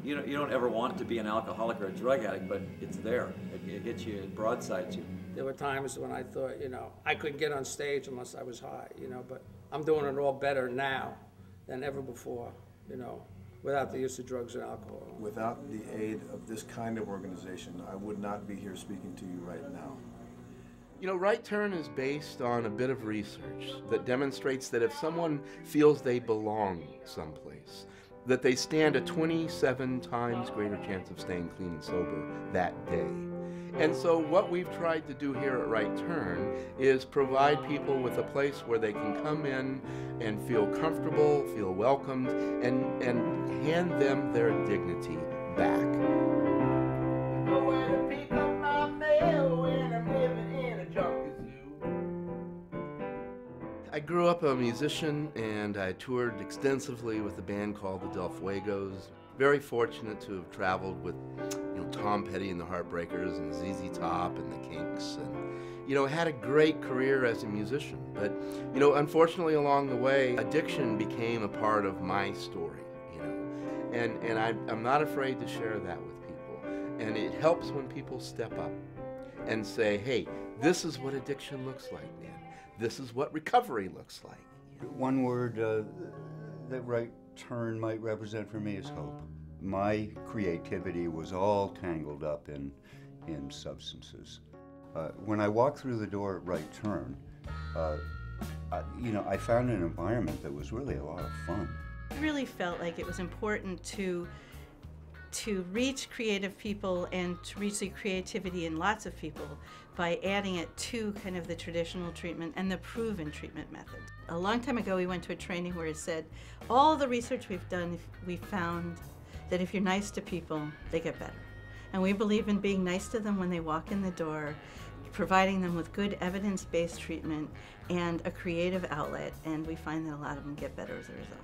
You don't ever want to be an alcoholic or a drug addict, but it's there. It hits you, it broadsides you. There were times when I thought, I couldn't get on stage unless I was high, but I'm doing it all better now than ever before, without the use of drugs and alcohol. Without the aid of this kind of organization, I would not be here speaking to you right now. Right Turn is based on a bit of research that demonstrates that if someone feels they belong someplace, that they stand a 27 times greater chance of staying clean and sober that day. And so what we've tried to do here at Right Turn is provide people with a place where they can come in and feel comfortable, feel welcomed, and hand them their dignity back. I grew up a musician, and I toured extensively with a band called the Del Fuegos. Very fortunate to have traveled with Tom Petty and the Heartbreakers and ZZ Top and the Kinks, and had a great career as a musician. But unfortunately along the way, addiction became a part of my story. And I'm not afraid to share that with people. And it helps when people step up and say, hey, this is what addiction looks like, man. This is what recovery looks like. One word that Right Turn might represent for me is hope. My creativity was all tangled up in substances. When I walked through the door at Right Turn, I found an environment that was really a lot of fun. I really felt like it was important to reach creative people and to reach the creativity in lots of people by adding it to kind of the traditional treatment and the proven treatment method. A long time ago we went to a training where it said, all the research we've done, we found that if you're nice to people, they get better. And we believe in being nice to them when they walk in the door, providing them with good evidence-based treatment and a creative outlet, and we find that a lot of them get better as a result.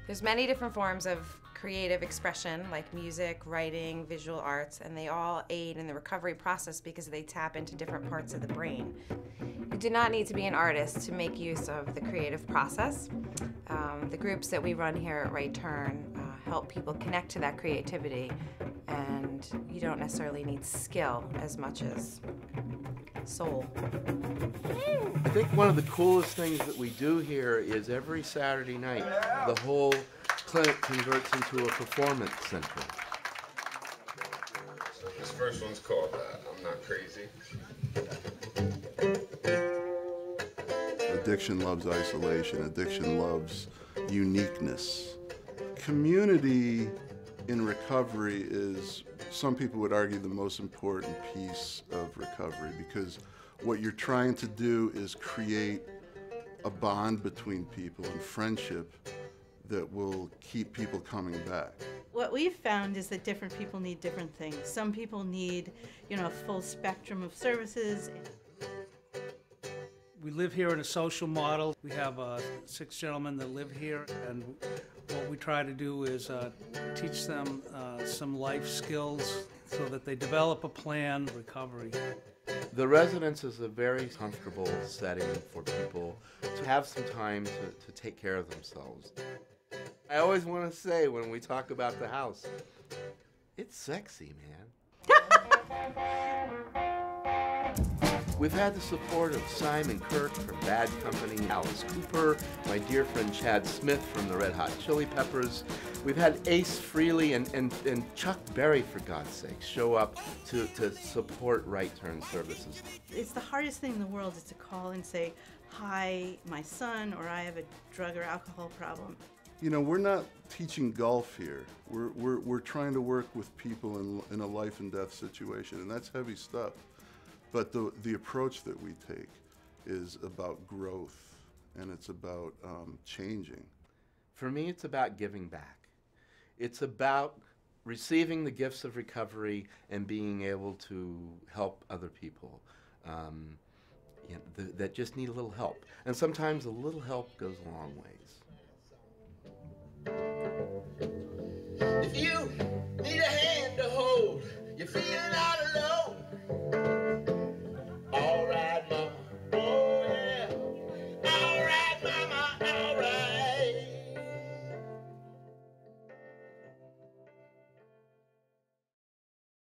There's many different forms of creative expression, like music, writing, visual arts, and they all aid in the recovery process because they tap into different parts of the brain. You do not need to be an artist to make use of the creative process. The groups that we run here at Right Turn help people connect to that creativity, and you don't necessarily need skill as much as soul. I think one of the coolest things that we do here is every Saturday night, the whole clinic converts into a performance center. This first one's called I'm Not Crazy. Addiction loves isolation. Addiction loves uniqueness. Community in recovery is, some people would argue, the most important piece of recovery, because what you're trying to do is create a bond between people and friendship that will keep people coming back. What we've found is that different people need different things. Some people need, a full spectrum of services. We live here in a social model. We have 6 gentlemen that live here, and what we try to do is teach them some life skills so that they develop a plan for recovery. The residence is a very comfortable setting for people to have some time to take care of themselves. I always want to say when we talk about the house, it's sexy, man. We've had the support of Simon Kirk from Bad Company, Alice Cooper, my dear friend Chad Smith from the Red Hot Chili Peppers. We've had Ace Frehley and Chuck Berry, for God's sake, show up to support Right Turn services. It's the hardest thing in the world is to call and say, hi, my son, or I have a drug or alcohol problem. We're not teaching golf here. We're trying to work with people in a life and death situation, and that's heavy stuff. But the approach that we take is about growth, and it's about changing. For me, it's about giving back. It's about receiving the gifts of recovery and being able to help other people that just need a little help. And sometimes a little help goes a long ways. If you need a hand to hold, you're feeling out